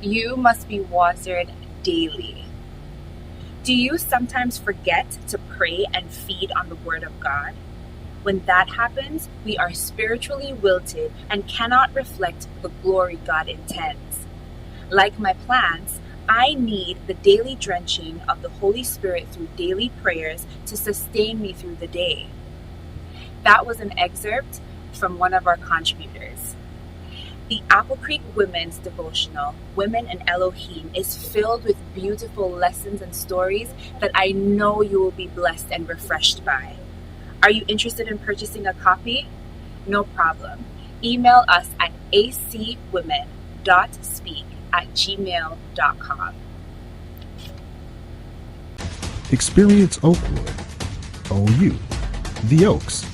You must be watered daily. Do you sometimes forget to pray and feed on the Word of God? When that happens, we are spiritually wilted and cannot reflect the glory God intends. Like my plants, I need the daily drenching of the Holy Spirit through daily prayers to sustain me through the day. That was an excerpt from one of our contributors. The Apple Creek Women's Devotional, Women and Elohim, is filled with beautiful lessons and stories that I know you will be blessed and refreshed by. Are you interested in purchasing a copy? No problem. Email us at acwomen.speak@gmail.com. Experience Oakwood. OU. The Oaks.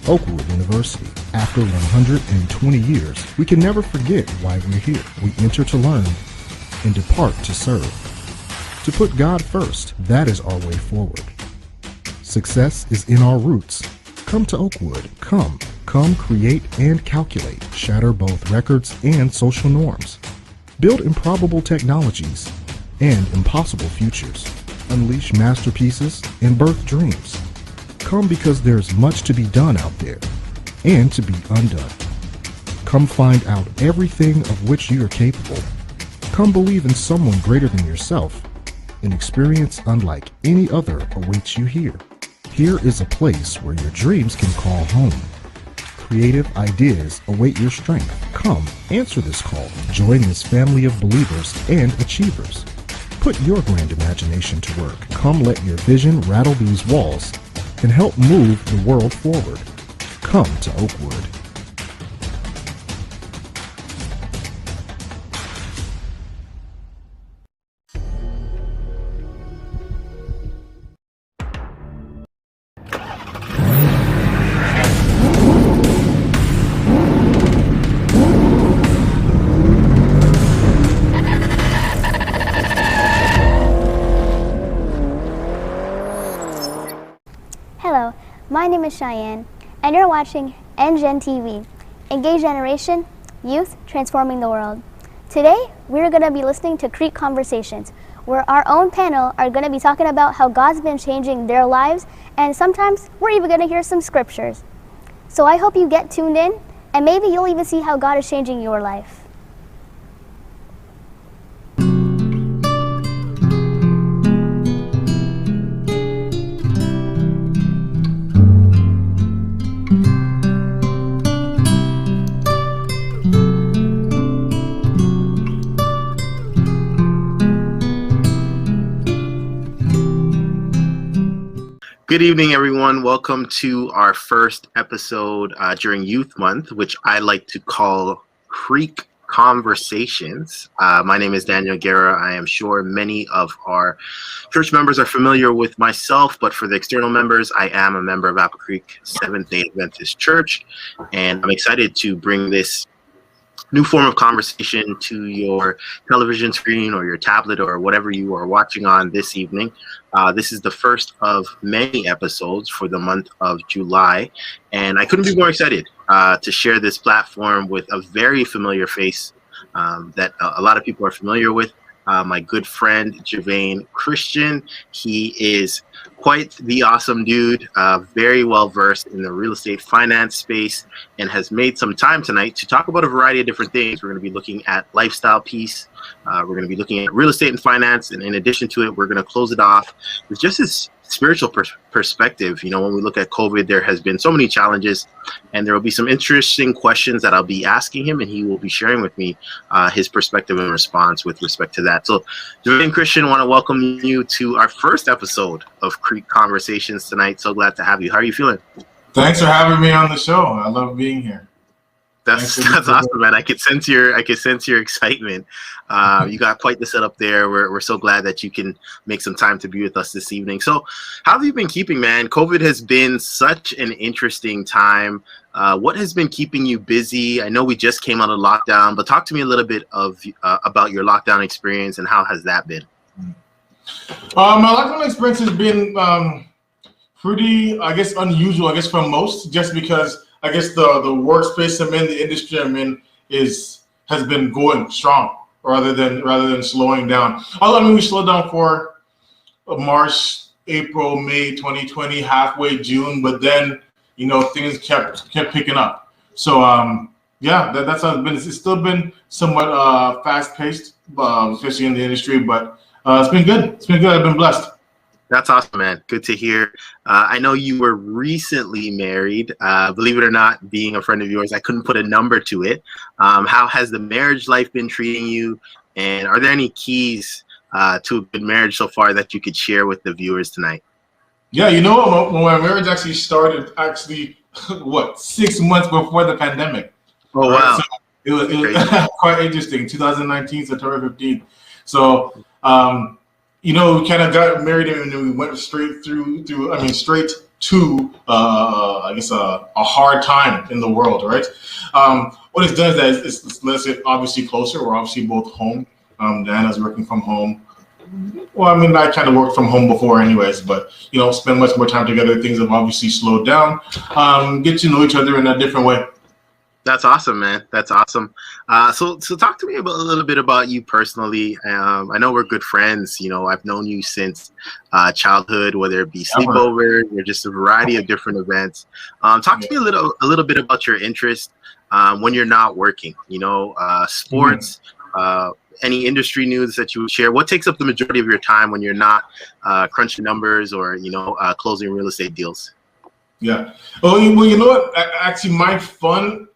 Oakwood University. After 120 years, we can never forget why we're here. We enter to learn and depart to serve. To put God first, that is our way forward. Success is in our roots. Come to Oakwood. Come, create and calculate. Shatter both records and social norms. Build improbable technologies and impossible futures. Unleash masterpieces and birth dreams. Come because there's much to be done out there and to be undone. Come find out everything of which you are capable. Come believe in someone greater than yourself. An experience unlike any other awaits you here. Here is a place where your dreams can call home. Creative ideas await your strength. Come, answer this call. Join this family of believers and achievers. Put your grand imagination to work. Come let your vision rattle these walls and help move the world forward. Come to Oakwood. Hello, my name is Cheyenne, and you're watching EnGen TV, Engage Generation, Youth Transforming the World. Today, we're going to be listening to Creek Conversations, where our own panel are going to be talking about how God's been changing their lives, and sometimes we're even going to hear some scriptures. So I hope you get tuned in, and maybe you'll even see how God is changing your life. Good evening, everyone. Welcome to our first episode during Youth Month, which I like to call Creek Conversations. My name is Daniel Guerra. I am sure many of our church members are familiar with myself, but for the external members, I am a member of Apple Creek Seventh-day Adventist Church, and I'm excited to bring this new form of conversation to your television screen or your tablet or whatever you are watching on this evening. This is the first of many episodes for the month of July, and I couldn't be more excited to share this platform with a very familiar face that a lot of people are familiar with. My good friend, Javane Christian. He is quite the awesome dude, very well versed in the real estate finance space, and has made some time tonight to talk about a variety of different things. We're going to be looking at lifestyle piece. We're going to be looking at real estate and finance. And in addition to it, we're going to close it off with just his spiritual perspective. You know, when we look at COVID, there has been so many challenges, and there will be some interesting questions that I'll be asking him, and he will be sharing with me his perspective and response with respect to that. So, Javane Christian, want to welcome you to our first episode of Creek Conversations tonight. So glad to have you. How are you feeling? Thanks for having me on the show. I love being here. That's awesome, man. I could sense your excitement. You got quite the setup there. We're so glad that you can make some time to be with us this evening. So, how have you been keeping, man? COVID has been such an interesting time. What has been keeping you busy? I know we just came out of lockdown, but talk to me a little bit about your lockdown experience and how has that been? My lockdown experience has been pretty, I guess, unusual, I guess, for most, just because I guess the workspace I'm in, the industry I'm in has been going strong. rather than slowing down. Although I mean, we slowed down for March, April, May 2020, halfway June, but then things kept picking up. So yeah, that's how it's been. It's still been somewhat fast paced, especially in the industry, but it's been good. It's been good. I've been blessed. That's awesome, man. Good to hear. I know you were recently married. Believe it or not, being a friend of yours, I couldn't put a number to it. How has the marriage life been treating you? And are there any keys to a good marriage so far that you could share with the viewers tonight? Yeah, you know what? When my marriage actually started, what, 6 months before the pandemic. Oh, right? wow. So it was quite interesting. 2019, September 15th. So, we kind of got married and then we went straight straight to, I guess, a hard time in the world, right? What it's done is that it's less it obviously closer. We're obviously both home. Diana's working from home. Well, I mean, I kind of worked from home before anyways, but, spend much more time together. Things have obviously slowed down. Get to know each other in a different way. That's awesome, man. That's awesome. So talk to me a little bit about you personally. I know we're good friends. I've known you since childhood, whether it be sleepovers or just a variety of different events. Talk to me a little bit about your interest when you're not working. Sports, any industry news that you would share. What takes up the majority of your time when you're not crunching numbers or closing real estate deals? Yeah. Well, you know what? Actually, my fun,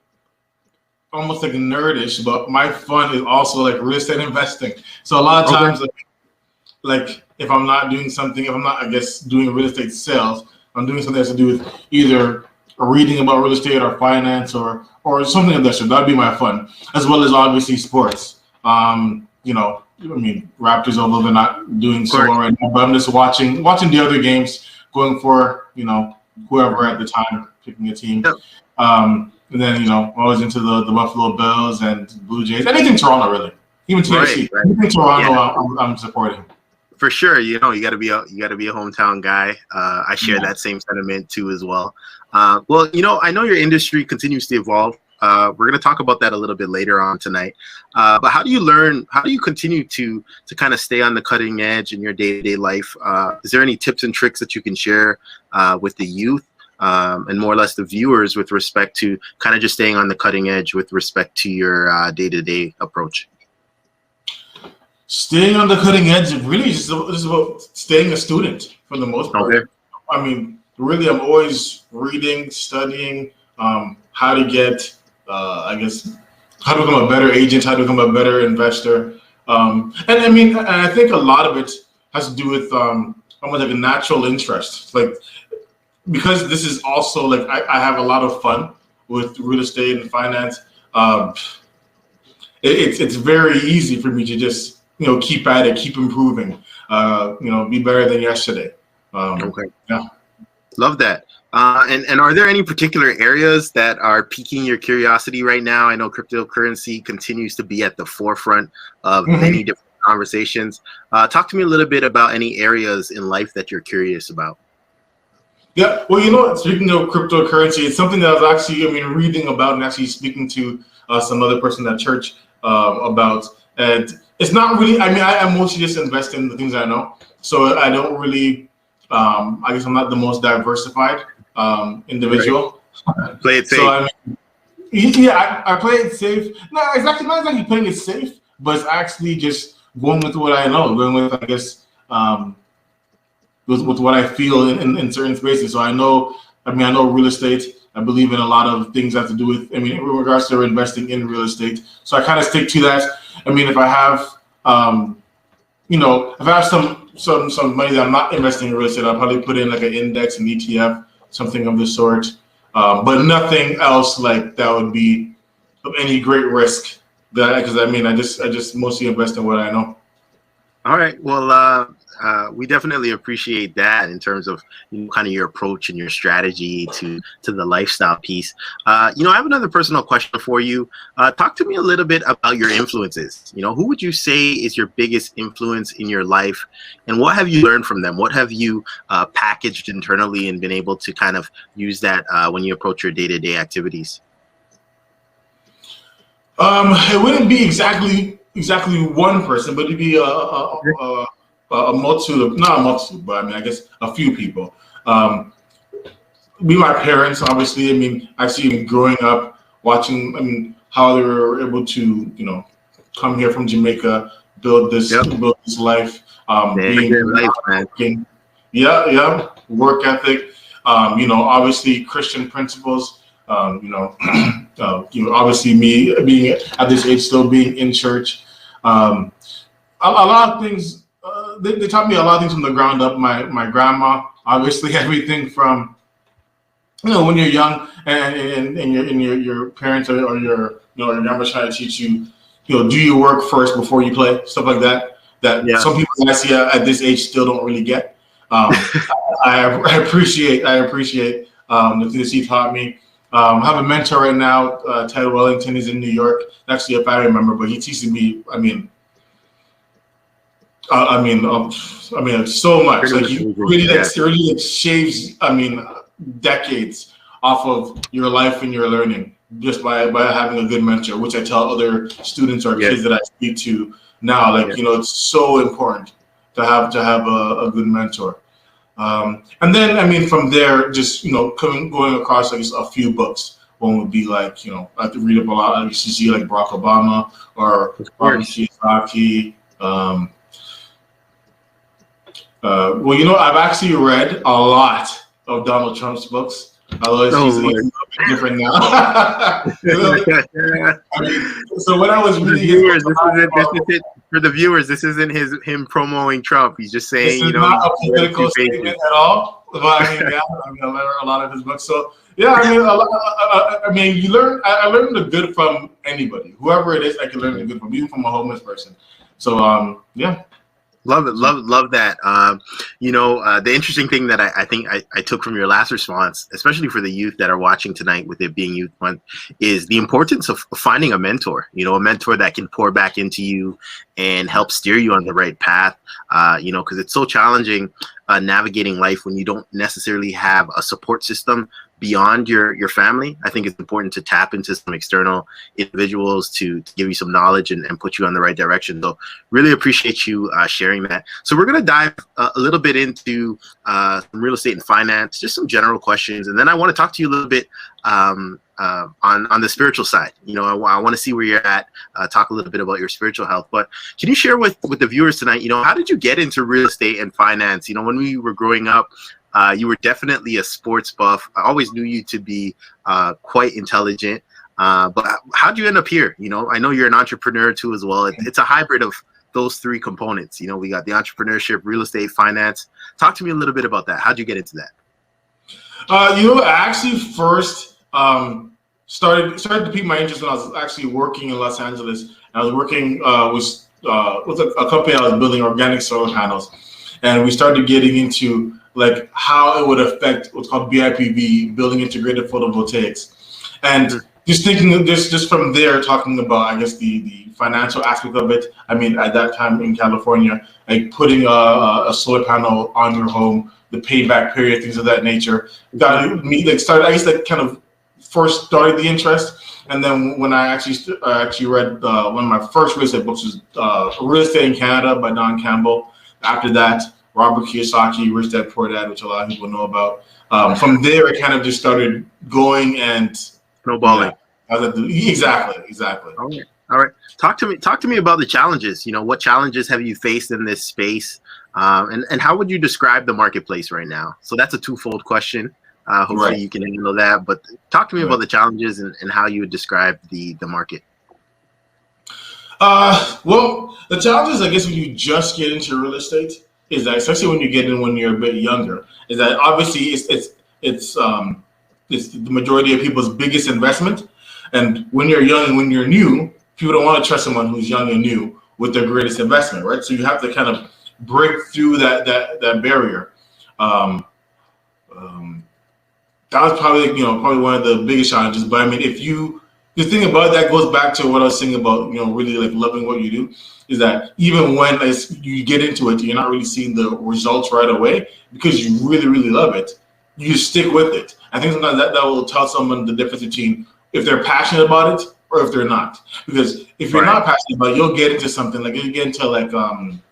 almost like nerdish, but my fun is also like real estate investing. So a lot of times, like if I'm not doing something, if I'm not, I guess, doing real estate sales, I'm doing something that has to do with either reading about real estate or finance or something of that sort. That'd be my fun, as well as obviously sports. Raptors, although they're not doing so well right now, but I'm just watching the other games, going for whoever at the time, picking a team. Yep. And then, always into the Buffalo Bills and Blue Jays. Anything Toronto, really. Even TFC. Right. Anything Toronto, I'm supporting. For sure, you got to be a hometown guy. I share that same sentiment too as well. Well, I know your industry continues to evolve. We're going to talk about that a little bit later on tonight. But how do you continue to kind of stay on the cutting edge in your day-to-day life? Is there any tips and tricks that you can share with the youth and more or less the viewers with respect to kind of just staying on the cutting edge with respect to your day-to-day approach? Staying on the cutting edge is really just about staying a student for the most part. Okay. I mean, really, I'm always reading, studying how to get, how to become a better agent, how to become a better investor. And I think a lot of it has to do with almost like a natural interest. Like, because this is also like, I have a lot of fun with real estate and finance. It's very easy for me to just, keep at it, keep improving, be better than yesterday. Okay. Yeah. Love that. And are there any particular areas that are piquing your curiosity right now? I know cryptocurrency continues to be at the forefront of many different conversations. Talk to me a little bit about any areas in life that you're curious about. Yeah, well, speaking of cryptocurrency, it's something that I was actually, reading about and actually speaking to some other person at church about. And it's not really, I mostly just invest in the things I know. So I don't really, I guess I'm not the most diversified individual. Right. Play it safe. So, I play it safe. No, it's actually not exactly playing it safe, but it's actually just going with what I know, going with, I guess, with what I feel in certain spaces. So I know real estate. I believe in a lot of things that have to do with, in regards to investing in real estate. So I kind of stick to that. If I have, if I have some money that I'm not investing in real estate, I'll probably put in like an index, an ETF, something of the sort. But nothing else like that would be of any great risk. Because I just mostly invest in what I know. All right. Well, we definitely appreciate that in terms of kind of your approach and your strategy to the lifestyle piece. I have another personal question for you. Talk to me a little bit about your influences. Who would you say is your biggest influence in your life, and what have you learned from them? What have you packaged internally and been able to kind of use that when you approach your day-to-day activities? It wouldn't be exactly exactly one person, but it'd be a multitude of, not a multitude, but I mean, I guess a few people. Be my parents, obviously. I mean, I see them growing up, watching, I mean, how they were able to, come here from Jamaica, build this, Yep. build this life, Being being life, man. working, yeah, work ethic, obviously Christian principles, obviously me being at this age, still being in church, a lot of things. They taught me a lot of things from the ground up. My grandma, obviously, everything from when you're young and your parents or your grandma's trying to teach you, do your work first before you play, stuff like that. That Yeah. some people that I see at this age still don't really get. I appreciate the things he taught me. I have a mentor right now, Ted Wellington. He's in New York. Actually, if I remember, but he teaches me. So much. Like he really shaves. Decades off of your life and your learning just by having a good mentor, which I tell other students or kids that I speak to now. Like it's so important to have a good mentor. And then from there, just going across a few books. One would be like I have to read up a lot. I used to see like Barack Obama or Robert Kiyosaki. I've actually read a lot of Donald Trump's books, although he's a little bit different now. So when I was reading for the viewers, this isn't him promoting Trump. He's just saying, this is not a political statement at all. But I read a lot of his books. So yeah, you learn. I learned the good from anybody, whoever it is. I can learn the good from, even from a homeless person. So yeah. Love it. Love that. The interesting thing that I think I took from your last response, especially for the youth that are watching tonight with it being Youth Month, is the importance of finding a mentor, a mentor that can pour back into you and help steer you on the right path, because it's so challenging navigating life when you don't necessarily have a support system beyond your family. I think it's important to tap into some external individuals to give you some knowledge and put you on the right direction. So really appreciate you sharing that. So we're going to dive a little bit into some real estate and finance, just some general questions. And then I want to talk to you a little bit on the spiritual side. I want to see where you're at, talk a little bit about your spiritual health. But can you share with the viewers tonight, how did you get into real estate and finance? When we were growing up, you were definitely a sports buff. I always knew you to be quite intelligent. But how'd you end up here? I know you're an entrepreneur too as well. It's a hybrid of those three components. We got the entrepreneurship, real estate, finance. Talk to me a little bit about that. How'd you get into that? I actually first started to pique my interest when I was actually working in Los Angeles. I was working with a company I was building organic solar panels, and we started getting into like how it would affect what's called BIPV, building integrated photovoltaics, and just thinking just from there, talking about I guess the financial aspect of it. At that time in California, like putting a solar panel on your home, the payback period, things of that nature, got me started. I guess that kind of first started the interest, and then when I actually read one of my first real estate books was Real Estate in Canada by Don Campbell. After that, Robert Kiyosaki, Rich Dad Poor Dad, which a lot of people know about. From there, it kind of just started going and snowballing. Yeah, exactly. All right. Talk to me about the challenges. What challenges have you faced in this space, and how would you describe the marketplace right now? So that's a twofold question. Hopefully you can handle that. But talk to me about the challenges and how you would describe the market. Well, the challenges, I guess, when you just get into real estate is that, especially when you get in when you're a bit younger, is that obviously it's the majority of people's biggest investment. And when you're young and when you're new, people don't want to trust someone who's young and new with their greatest investment, right? So you have to kind of break through that barrier. That was probably one of the biggest challenges. But if the thing about that goes back to what I was saying about really like loving what you do, is that even when you get into it, you're not really seeing the results right away because you really, really love it. You stick with it. I think sometimes that will tell someone the difference between if they're passionate about it or if they're not. Because if you're not passionate about it, you'll get into something like you get into like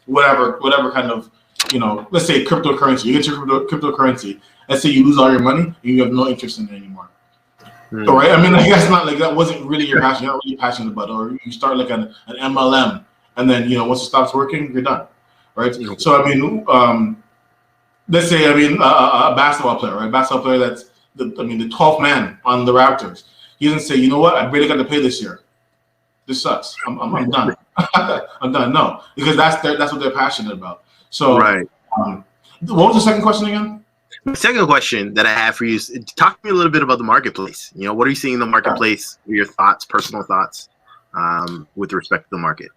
whatever kind of, let's say cryptocurrency. You get your cryptocurrency. Let's say you lose all your money, and you have no interest in it anymore. So, right? I mean, like, that's not like that wasn't really your passion. You're not really passionate about it. Or you start like an MLM, and then once it stops working, you're done, right? So I mean, let's say a basketball player, right? Basketball player that's the 12th man on the Raptors. He doesn't say, you know what, I barely got to play this year. This sucks. I'm done. I'm done. No, because that's what they're passionate about. So, what was the second question again? The second question that I have for you is, talk to me a little bit about the marketplace. What are you seeing in the marketplace? Your thoughts, personal thoughts, with respect to the market?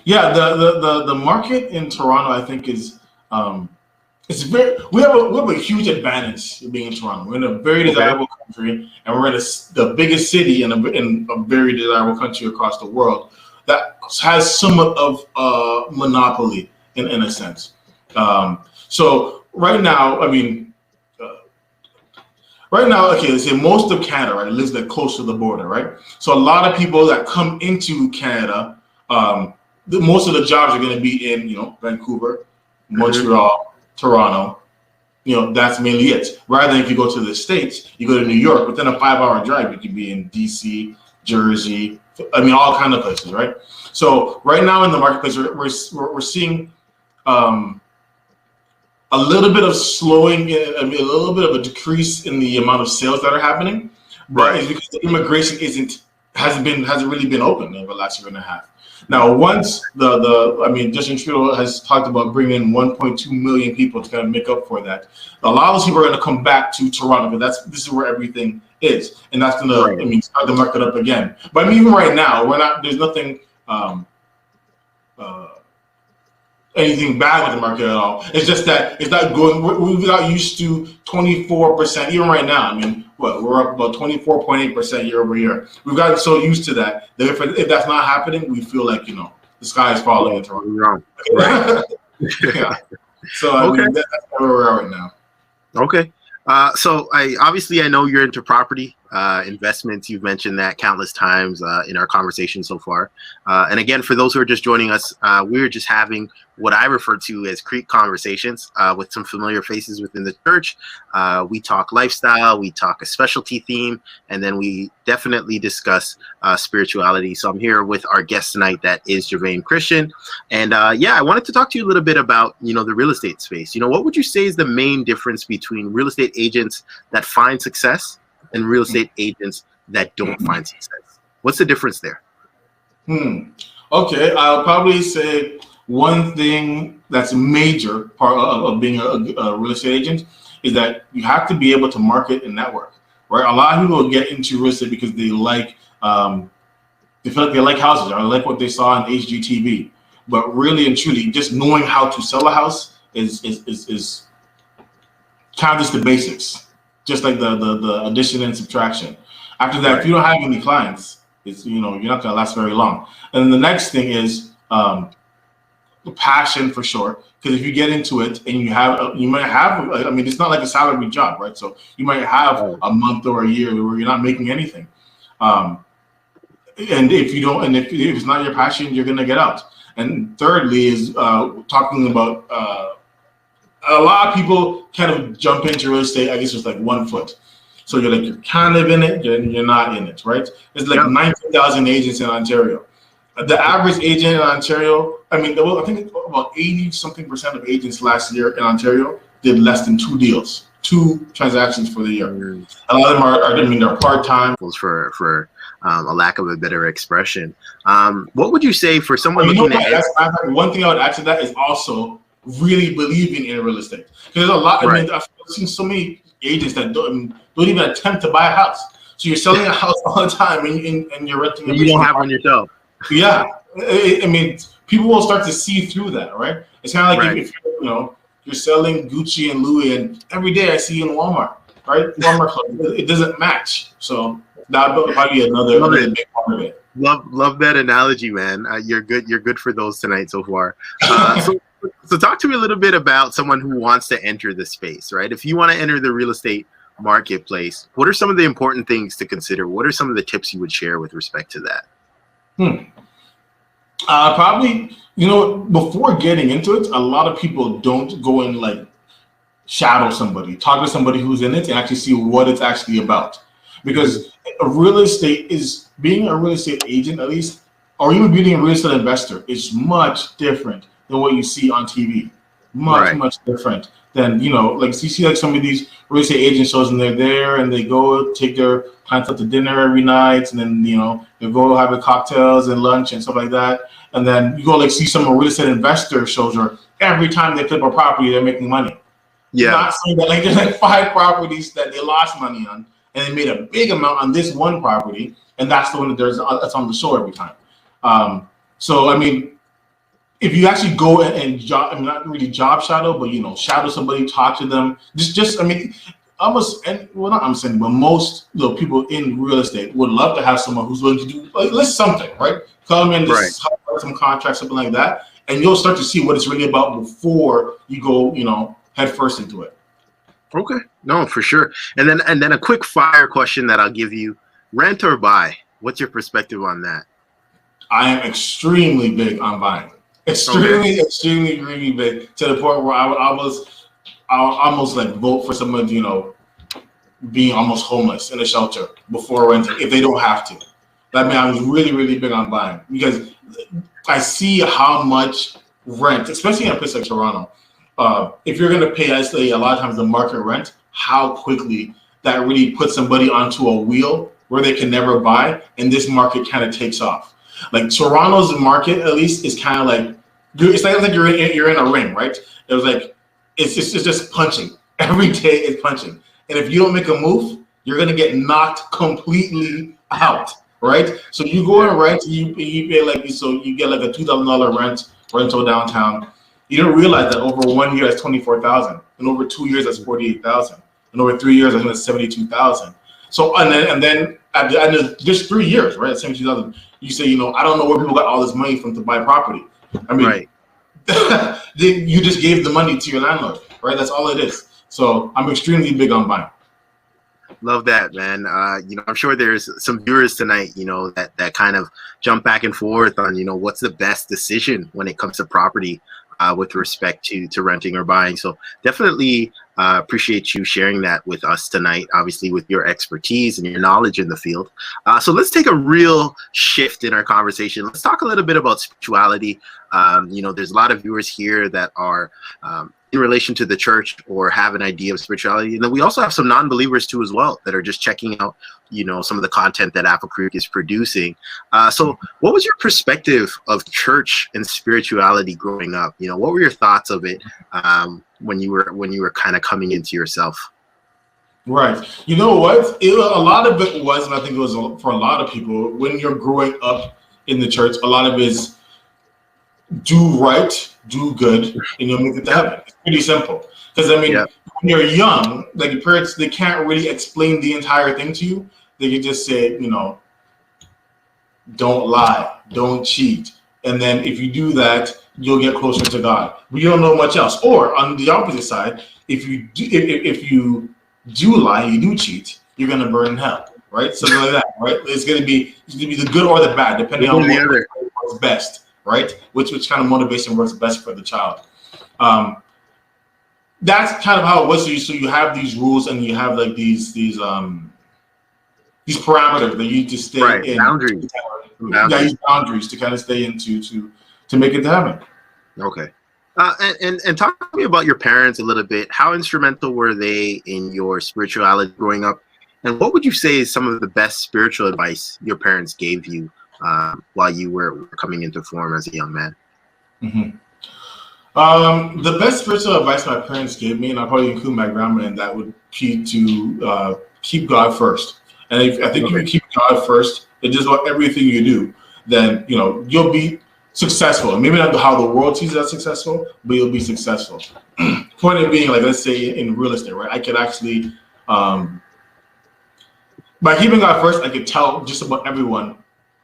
Yeah, the market in Toronto, I think, is it's we have a huge advantage of being in Toronto. We're in a very desirable country, and we're in the biggest city in a very desirable country across the world that has somewhat of a monopoly in a sense. So right now, okay, let's say most of Canada, right, lives like close to the border, right? So a lot of people that come into Canada, most of the jobs are going to be in, Vancouver, Montreal, Toronto. That's mainly it. Rather than if you go to the States, you go to New York, within a 5-hour drive, you could be in DC, Jersey, all kind of places, right? So right now in the marketplace, we're seeing a little bit of slowing, a little bit of a decrease in the amount of sales that are happening, but it's because the immigration hasn't really been open over the last year and a half. Now, once Justin Trudeau has talked about bringing in 1.2 million people to kind of make up for that. A lot of those people are going to come back to Toronto, but this is where everything is, and that's going to start the market up again. But even right now, there's nothing. Anything bad with the market at all. It's just that it's not going. We got used to 24%. Even right now, we're up about 24.8% year over year. We've gotten so used to that if that's not happening, we feel like the sky is falling in Toronto. Right. Yeah. So that's where we're at right now. Okay. So I know you're into property investments. You've mentioned that countless times in our conversation so far. And again, for those who are just joining us, we're just having what I refer to as Creek conversations with some familiar faces within the church. We talk lifestyle, we talk a specialty theme, and then we definitely discuss spirituality. So I'm here with our guest tonight, that is Jervain Christian. And I wanted to talk to you a little bit about, the real estate space. What would you say is the main difference between real estate agents that find success and real estate agents that don't find success? What's the difference there? Okay, I'll probably say one thing that's a major part of being a real estate agent is that you have to be able to market and network, right? A lot of people get into real estate because they feel like they like houses or like what they saw on HGTV. But really and truly, just knowing how to sell a house is kind of just the basics, just like the addition and subtraction. After that, if you don't have any clients, you're not going to last very long. And then the next thing is passion, for sure, because if you get into it and you might have, it's not like a salary job, right? So you might have a month or a year where you're not making anything. And if it's not your passion, you're going to get out. And thirdly is talking about a lot of people kind of jump into real estate, I guess, just like 1 foot. So you're kind of in it, you're not in it, right? There's like 19,000 agents in Ontario. The average agent in Ontario, I think about 80-something% of agents last year in Ontario did less than 2 transactions for the year. A lot of them they're part-time. For a lack of a better expression. What would you say for someone looking at one thing I would add to that is also really believing in real estate. Because there's a lot, I've seen so many agents that don't even attempt to buy a house. So you're selling a house all the time and you're renting. You don't have one yourself. Yeah. People will start to see through that, right? It's kind of like if you're selling Gucci and Louis, and every day I see you in Walmart, right? Walmart, it doesn't match. So that might be another big part of it. Love that analogy, man. You're good for those tonight so far. So talk to me a little bit about someone who wants to enter the space, right? If you want to enter the real estate marketplace, what are some of the important things to consider? What are some of the tips you would share with respect to that? Probably, before getting into it, a lot of people don't go and like shadow somebody, talk to somebody who's in it, and actually see what it's actually about. Because being a real estate agent, at least, or even being a real estate investor, is much different than what you see on TV. Much different than, like you see like some of these real estate agent shows, and they're there and they go take their clients out to dinner every night, and then they go have cocktails and lunch and stuff like that. And then you go like see some real estate investor shows where every time they flip a property, they're making money. Yeah. Not saying that like there's like 5 properties that they lost money on, and they made a big amount on this one property, and that's the one that's on the show every time. So I mean, if you actually go and job, I mean, not really job shadow, but shadow somebody, talk to them. Just I mean, almost, and well, not I'm saying, but most people in real estate would love to have someone who's willing to do like list something, right? Come in, just help out some contracts, something like that, and you'll start to see what it's really about before you go, head first into it. Okay, no, for sure. And then a quick fire question that I'll give you: rent or buy? What's your perspective on that? I am extremely big on buying. Extremely big, to the point where I'll almost like vote for someone, being almost homeless in a shelter before renting if they don't have to. That means I was really big on buying, because I see how much rent, especially in a place like Toronto, if you're going to pay, I say a lot of times the market rent, how quickly that really puts somebody onto a wheel where they can never buy, and this market kind of takes off. Like Toronto's market, at least, is kind of like you're in a ring, right? It was like it's just punching every day. It's punching, and if you don't make a move, you're gonna get knocked completely out, right? So you go and rent, you pay you get like a $2,000 rental downtown. You don't realize that over 1 year that's 24,000, and over 2 years that's 48,000, and over 3 years that's 72,000. So and then at the end of just 3 years, right, at 72,000, you say, I don't know where people got all this money from to buy property. I mean, you just gave the money to your landlord, right? That's all it is. So I'm extremely big on buying. Love that, man. I'm sure there's some viewers tonight, that kind of jump back and forth on, what's the best decision when it comes to property with respect to renting or buying. So definitely appreciate you sharing that with us tonight, obviously with your expertise and your knowledge in the field. So let's take a real shift in our conversation. Let's talk a little bit about spirituality. There's a lot of viewers here that are in relation to the church or have an idea of spirituality. And then we also have some non-believers too as well that are just checking out, some of the content that Apple Creek is producing. So what was your perspective of church and spirituality growing up? What were your thoughts of it when you were kind of coming into yourself? Right. You know what? A lot of it was, and I think it was for a lot of people, when you're growing up in the church, a lot of it is do right, do good, and you'll make it to heaven. It's pretty simple. Because when you're young, like your parents, they can't really explain the entire thing to you. They can just say, don't lie, don't cheat, and then if you do that, you'll get closer to God. But you don't know much else. Or on the opposite side, if you do lie, you do cheat, you're gonna burn in hell, right? Something like that, right? It's gonna be the good or the bad, depending on what works best, right? Which kind of motivation works best for the child. That's kind of how it was. So you have these rules, and you have like these parameters that you need to stay in. Boundaries. Boundaries to kind of stay into to make it to heaven. Okay. And talk to me about your parents a little bit. How instrumental were they in your spirituality growing up? And what would you say is some of the best spiritual advice your parents gave you while you were coming into form as a young man? Mm-hmm. The best spiritual advice my parents gave me, and I'll probably include my grandma in that, would be to keep God first. And I think if you keep God first in just about everything you do, then you'll be successful. Maybe not how the world sees as successful, but you'll be successful. Point of being, like, let's say in real estate, right? I could actually, by keeping God first, I could tell just about everyone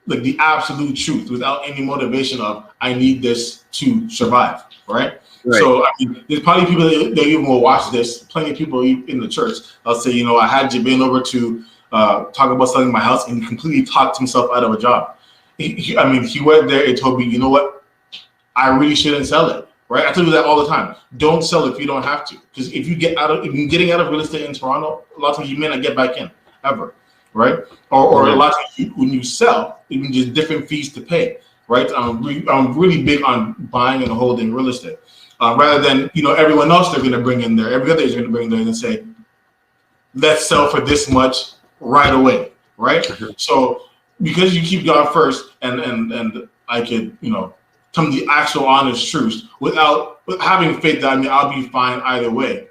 like the absolute truth without any motivation of I need this to survive, right? Right. So I mean, there's probably people that even will watch this. Plenty of people in the church. I'll say, you know, I had Jabin over to talk about selling my house, and he completely talked himself out of a job. I mean, he went there and told me, you know what, I really shouldn't sell it. Right? I tell you that all the time. Don't sell if you don't have to, because if you're getting out of real estate in Toronto, a lot of times you may not get back in ever, right? Or a lot of times when you sell, even just different fees to pay, right? I'm really big on buying and holding real estate, rather than, you know, everyone else they're going to bring in there, every other is going to bring in there and say, let's sell for this much right away, right? So because you keep God first, and I could, you know, tell them the actual honest truth with having faith that, I mean, I'll be fine either way.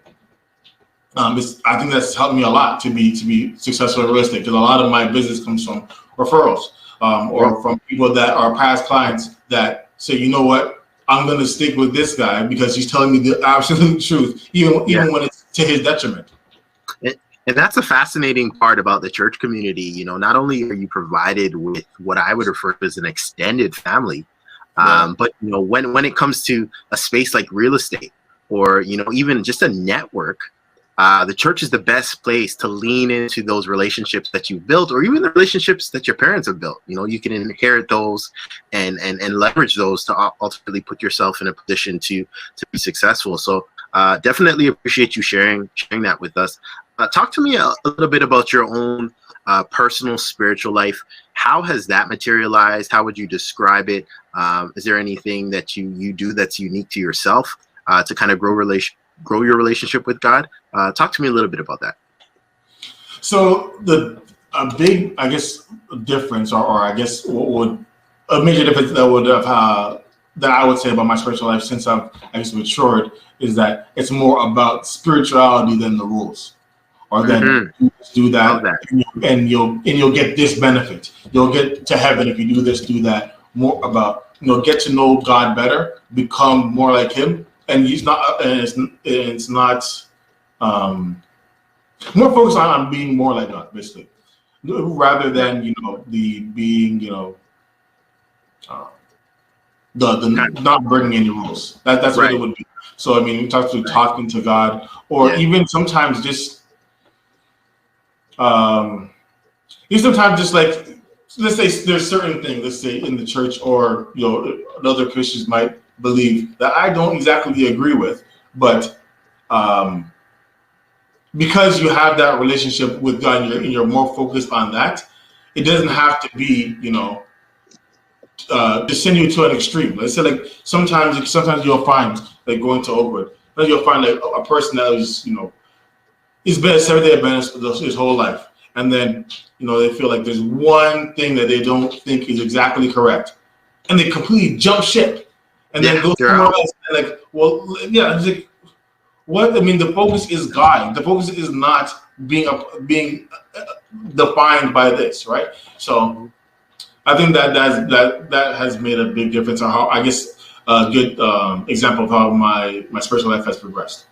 I think that's helped me a lot to be successful in real estate, because a lot of my business comes from referrals, or from people that are past clients that say, you know what, I'm going to stick with this guy because he's telling me the absolute truth, even when it's to his detriment. And that's a fascinating part about the church community. You know, not only are you provided with what I would refer to as an extended family, but, you know, when it comes to a space like real estate, or, you know, even just a network, the church is the best place to lean into those relationships that you've built, or even the relationships that your parents have built. You know, you can inherit those and leverage those to ultimately put yourself in a position to be successful. So definitely appreciate you sharing that with us. Talk to me a little bit about your own personal spiritual life. How has that materialized? How would you describe it? Is there anything that you do that's unique to yourself to kind of grow your relationship with God? Talk to me a little bit about that. So a big, I guess, difference, or I guess a major difference that I would say about my spiritual life since I've, I guess, matured, is that it's more about spirituality than the rules. Or then do that, and you'll get this benefit. You'll get to heaven if you do this, do that. More about, you know, get to know God better, become more like Him, and it's not more focused on being more like God, basically, rather than, you know, the being, you know, the not breaking any rules. That's what it would be. So I mean, we talking to God, or even sometimes just. Sometimes just like, let's say there's certain things, let's say in the church, or, you know, other Christians might believe that I don't exactly agree with, but because you have that relationship with God, and you're more focused on that, it doesn't have to be, you know, to send you to an extreme. Let's say, like, sometimes you'll find, like, going to Oakwood, but you'll find, like, a person that is, you know, he's been a Seventh-day Adventist his whole life, and then, you know, they feel like there's one thing that they don't think is exactly correct, and they completely jump ship, and then go somewhere else. And like, well, yeah, it's like, what? I mean, the focus is God. The focus is not being defined by this, right? So, I think that has made a big difference on how, I guess, a good example of how my spiritual life has progressed.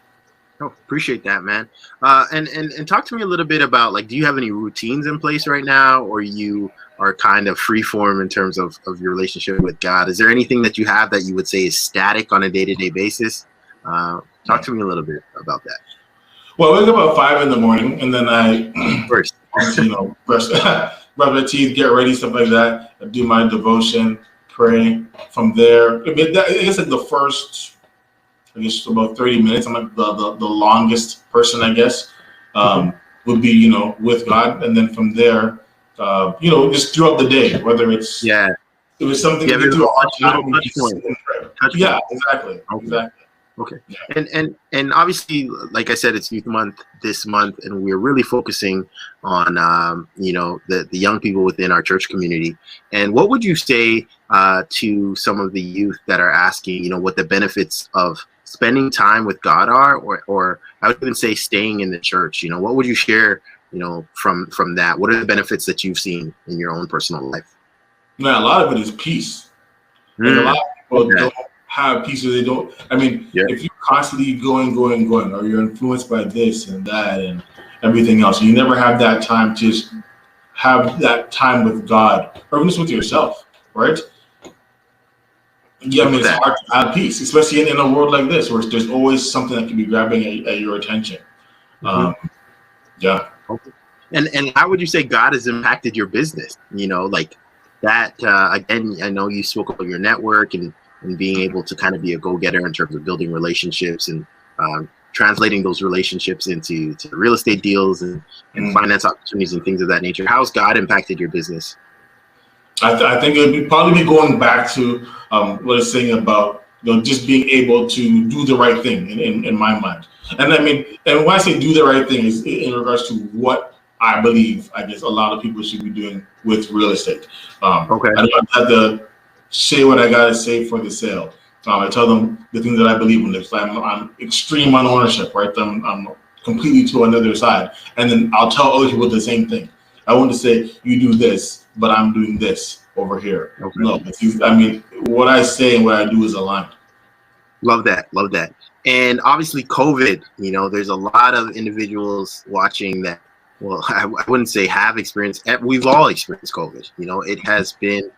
Oh, appreciate that, man. And talk to me a little bit about, like, do you have any routines in place right now, or you are kind of free form in terms of your relationship with God? Is there anything that you have that you would say is static on a day-to-day basis? Talk to me a little bit about that. Well, I wake up about 5 a.m, and then I First, you know, brush my teeth, get ready, stuff like that. I do my devotion, pray. From there, I guess like the first, I guess, about 30 minutes. I'm like the longest person, I guess, would be, you know, with God. And then from there, you know, just throughout the day, whether it's, it was something to do exactly. Okay. Exactly. Okay. And obviously, like I said, it's Youth Month this month, and we're really focusing on, you know, the young people within our church community. And what would you say to some of the youth that are asking, you know, what the benefits of spending time with God are, or I would even say staying in the church? You know, what would you share, you know, from that? What are the benefits that you've seen in your own personal life? Man, a lot of it is peace. Like, a lot of people don't have peace, or they don't. I mean, if you're constantly going, or you're influenced by this and that and everything else, you never have that time to just have that time with God, or even just with yourself, right? Yeah, I mean, Love it's that. hard to have peace, especially in a world like this where there's always something that can be grabbing at your attention. Mhm. Um, yeah. Okay. And how would you say God has impacted your business? You know, like that. Again, I know you spoke about your network and being able to kind of be a go-getter in terms of building relationships and translating those relationships into real estate deals and Mm. finance opportunities and things of that nature. How's God impacted your business? I think it would probably be going back to what I was saying about just being able to do the right thing in my mind. And I mean, and when I say do the right thing is in regards to what I believe, I guess a lot of people should be doing with real estate. Okay. I don't have to say what I gotta say for the sale. I tell them the things that I believe in. If I'm extreme on ownership, right? I'm completely to another side, and then I'll tell other people the same thing. I want to say you do this, but I'm doing this over here. Okay. No, I mean what I say and what I do is aligned. Love that. Love that. And obviously, COVID, you know, there's a lot of individuals watching that, well, I wouldn't say have experienced, we've all experienced COVID. You know, it has been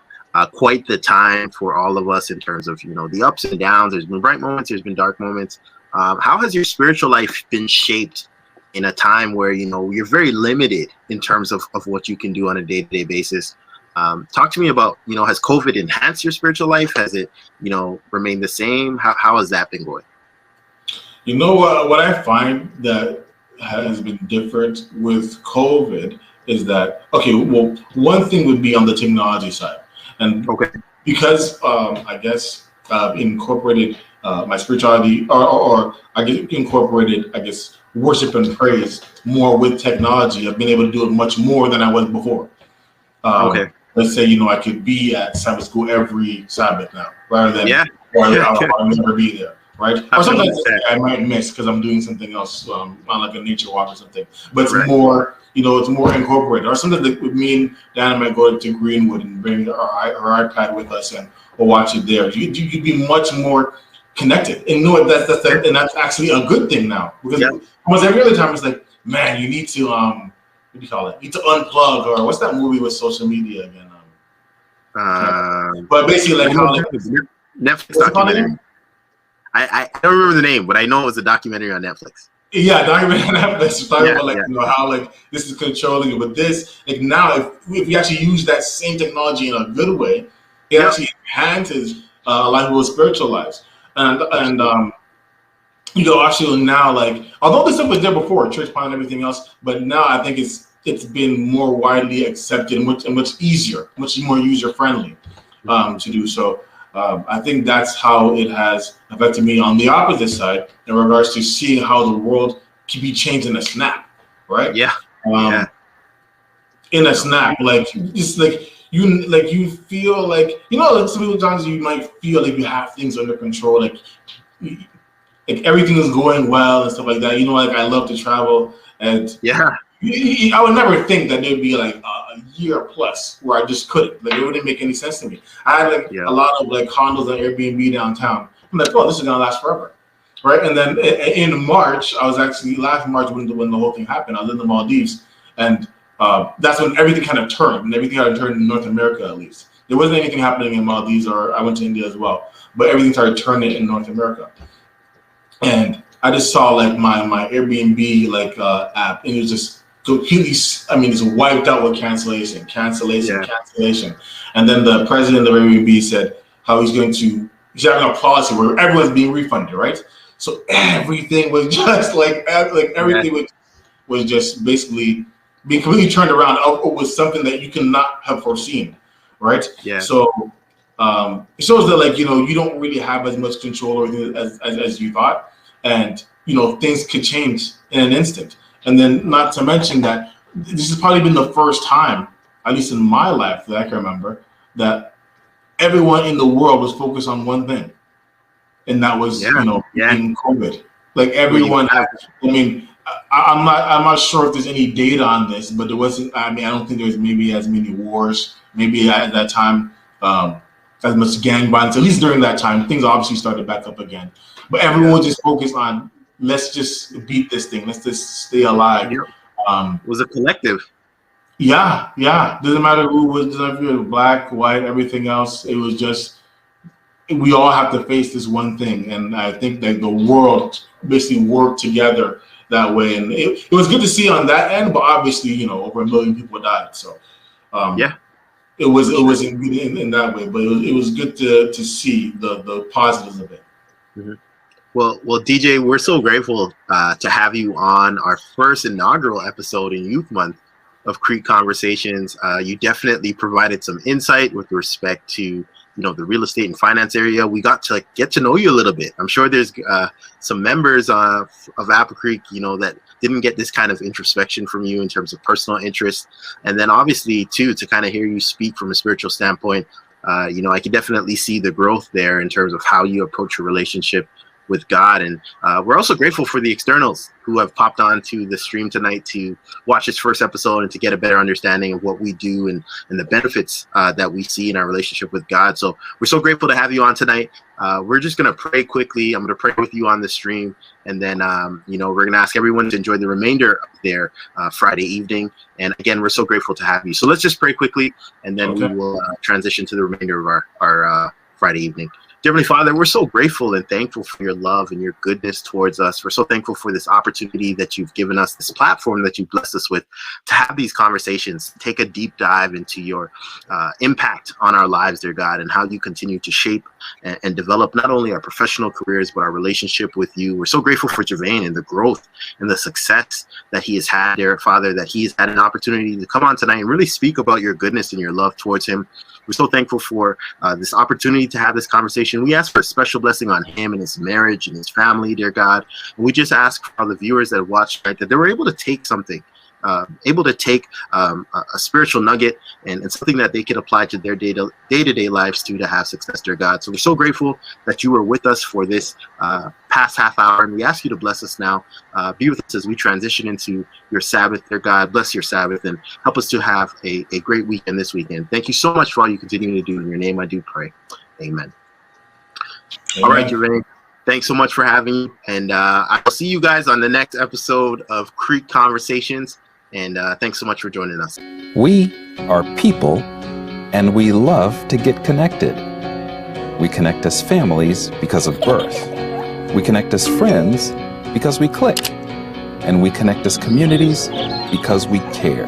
quite the time for all of us in terms of, you know, the ups and downs. There's been bright moments, there's been dark moments. How has your spiritual life been shaped in a time where, you know, you're very limited in terms of what you can do on a day-to-day basis? Talk to me about, you know, has COVID enhanced your spiritual life? Has it, you know, remained the same? How has that been going? You know what I find that has been different with COVID is that okay, well, one thing would be on the technology side, and Okay. because I guess incorporated my spirituality, or I guess incorporated, I guess, worship and praise more with technology. I've been able to do it much more than I was before. Okay. Let's say, I could be at Sabbath school every Sabbath now, rather than Yeah. I'll never be there, right? Or sometimes Absolutely. I might miss because I'm doing something else, on like a nature walk or something. But it's Right. more, it's more incorporated. Or sometimes like with me and Dana might go to Greenwood and bring our iPad with us and we'll watch it there. You'd be much more connected, and and that's actually a good thing now because Yeah. almost every other time it's like, man, you need to what do you call it? You need to unplug, or what's that movie with social media again? But basically, like how Netflix what's it called documentary. again? I don't remember the name, but I know it was a documentary on Netflix. Yeah, documentary on Netflix talking Yeah, about like yeah. how like this is controlling it, but this like now if we actually use that same technology in a good way, it Yep. actually enhances a lot of people's spiritual lives. And actually now, like, although this stuff was there before, church plan and everything else, but now I think it's been more widely accepted and much easier, much more user friendly to do so. I think that's how it has affected me on the opposite side in regards to seeing how the world can be changed in a snap, right? Yeah. Um, in a snap, like just like you feel like like some times you might feel like you have things under control, like everything is going well and stuff like that. Like I love to travel, and Yeah. I would never think that there'd be like a year plus where I just couldn't. Like it wouldn't make any sense to me. I had like Yeah. a lot of like condos on Airbnb downtown. I'm like, oh, this is gonna last forever, right? And then in March, I was actually last March when the whole thing happened. I was in the Maldives, and that's when everything kind of turned, and everything kind of turned in North America at least. There wasn't anything happening in Maldives, or I went to India as well, but everything started turning in North America. And I just saw like my Airbnb like app, and it was just completely. I mean, it's wiped out with cancellation. And then the president of Airbnb said how he's having a policy where everyone's being refunded, right? So everything was just like everything was just basically being completely turned around. It was something that you cannot have foreseen, right? Yeah. So it shows that like you don't really have as much control over things as you thought, and things could change in an instant. And then not to mention that this has probably been the first time, at least in my life that I can remember, that everyone in the world was focused on one thing, and that was being COVID. Like everyone had, I mean, I'm not sure if there's any data on this, but there wasn't. I mean, I don't think there was maybe as many wars, maybe at that time. As much gang violence, at least during that time. Things obviously started back up again. But everyone was just focused on, let's just beat this thing. Let's just stay alive. It was a collective. Yeah. Doesn't matter who was, doesn't matter if you were black, white, everything else. It was just, we all have to face this one thing, and I think that the world basically worked together that way, and it was good to see on that end. But obviously, over 1 million people died, so Yeah. it wasn't good in that way. But it was good to see the positives of it. Mhm. Well, DJ, we're so grateful to have you on our first inaugural episode in Youth Month of Creek Conversations. You definitely provided some insight with respect to the real estate and finance area. We got to get to know you a little bit. I'm sure there's some members of Apple Creek, that didn't get this kind of introspection from you in terms of personal interest, and then obviously too to kind of hear you speak from a spiritual standpoint. I can definitely see the growth there in terms of how you approach your relationship with God. And we're also grateful for the externals who have popped on to the stream tonight to watch this first episode and to get a better understanding of what we do and the benefits that we see in our relationship with God. So we're so grateful to have you on tonight. We're just going to pray quickly. I'm going to pray with you on the stream. And then, we're going to ask everyone to enjoy the remainder of their Friday evening. And again, we're so grateful to have you. So let's just pray quickly, and then we will transition to the remainder of our Friday evening. Dear Heavenly Father, we're so grateful and thankful for your love and your goodness towards us. We're so thankful for this opportunity that you've given us, this platform that you've blessed us with, to have these conversations, take a deep dive into your impact on our lives, dear God, and how you continue to shape and develop not only our professional careers, but our relationship with you. We're so grateful for Jermaine and the growth and the success that he has had, dear Father, that he's had an opportunity to come on tonight and really speak about your goodness and your love towards him. We're so thankful for this opportunity to have this conversation. We ask for a special blessing on him and his marriage and his family, dear God. And we just ask for all the viewers that have watched, right, that they were able to take something, a spiritual nugget and something that they could apply to their day-to-day lives to have success, dear God. So we're so grateful that you were with us for this past half hour, and we ask you to bless us now. Be with us as we transition into your Sabbath, dear God. Bless your Sabbath and help us to have a great weekend this weekend. Thank you so much for all you continue to do. In your name I do pray. Amen. All right, Jermaine. Thanks so much for having me, and I'll see you guys on the next episode of Creek Conversations. And thanks so much for joining us. We are people, and we love to get connected. We connect as families because of birth. We connect as friends because we click. And we connect as communities because we care.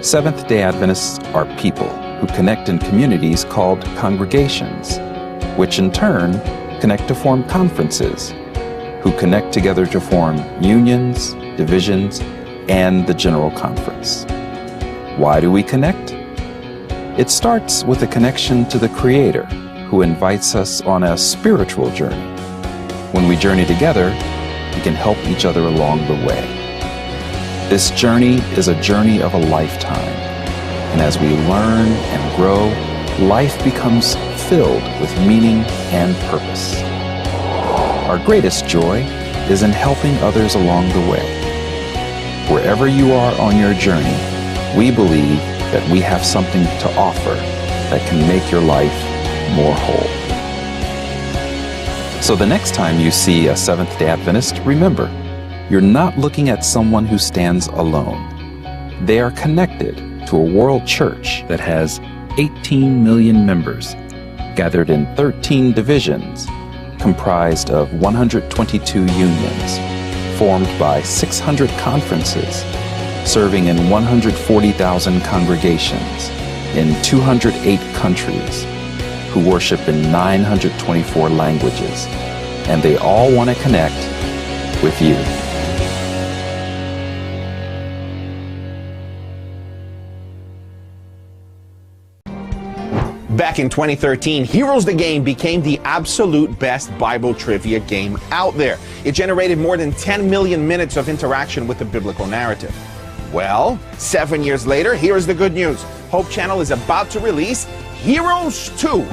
Seventh-day Adventists are people who connect in communities called congregations, which in turn connect to form conferences, who connect together to form unions, divisions, and the General Conference. Why do we connect? It starts with a connection to the Creator, who invites us on a spiritual journey. When we journey together, we can help each other along the way. This journey is a journey of a lifetime, and as we learn and grow, life becomes filled with meaning and purpose. Our greatest joy is in helping others along the way. Wherever you are on your journey, we believe that we have something to offer that can make your life more whole. So the next time you see a Seventh-day Adventist, remember, you're not looking at someone who stands alone. They are connected to a world church that has 18 million members, gathered in 13 divisions, comprised of 122 unions, formed by 600 conferences, serving in 140,000 congregations in 208 countries, who worship in 924 languages, and they all want to connect with you. Back in 2013, Heroes the Game became the absolute best Bible trivia game out there. It generated more than 10 million minutes of interaction with the biblical narrative. Well, 7 years later, here's the good news. Hope Channel is about to release Heroes 2.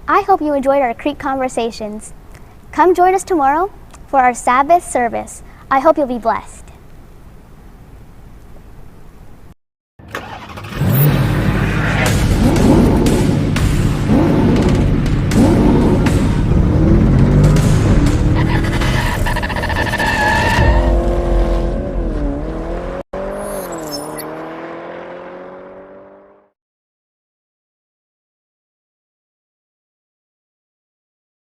I hope you enjoyed our Creek Conversations. Come join us tomorrow for our Sabbath service. I hope you'll be blessed.